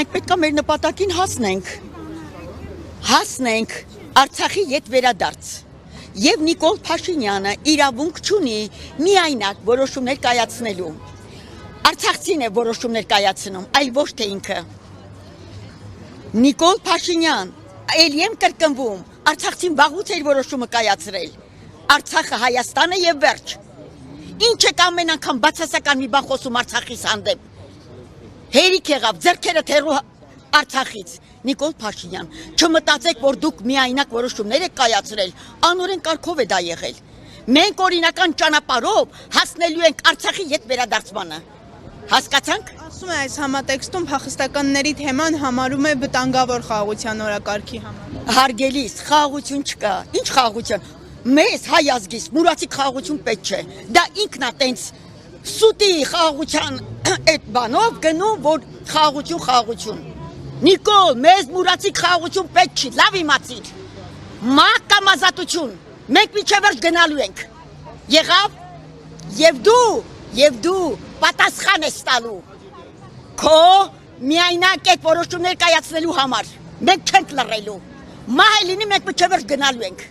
մենք պետք է մեր նպատակին հասնենք Արցախի յետ վերադարձ։ Եվ Նիկոլ Փաշինյանը իրավունք չունի միայնակ որոշումներ կայացնելու։ Արցախցին է որոշումներ կայացնում, այլ ոչ թե ինքը։ Նիկոլ Փաշինյան, ել եմ կրկնվում, Արցախցին վաղուց էր որոշումը կայացրել։ Արցախը Հայաստանը եւ վերջ։ Ինչ եք ամեն անգամ բացասական մի բան խոսում Արցախիս հանդեպ։ Հերիք եղավ, ձեռքերը թերու Արցախից։ Նիկոլ Փաշինյան, չմտածեք, որ դուք միայնակ որոշումներ եք կայացրել, անօրեն կարգով է դա եղել։ Մենք օրինական ճանապարհով հասնելու ենք Արցախի յետ վերադարձմանը։ Հասկացանք։ Ասում է այս համատեքստում փախստականների թեման համարում է վտանգավոր խաղաղության օրակարգի համար։ Հարգելիս, խաղաղություն չկա։ Ինչ խաղաղություն։ Մեզ հայ ազգիս մուրացիկ խաղաղություն պետք չէ։ Դա ինքն է տենց սուտի խաղաղության այդ բանով գնում, որ խաղաղություն։ Նիկոլ, մեզ մուրացիկ խաղաղություն պետք չի, լավ իմացիր։ Մահ կամ ազատություն, մենք միջև վերջ գնալու ենք։ Եղավ, եւ դու պատասխան ես տալու։ Քո միայնակ այդ որոշումներ կայացնելու համար։ Մենք չենք լռելու։ Մահ լինի, մենք միջև վերջ գնալու ենք։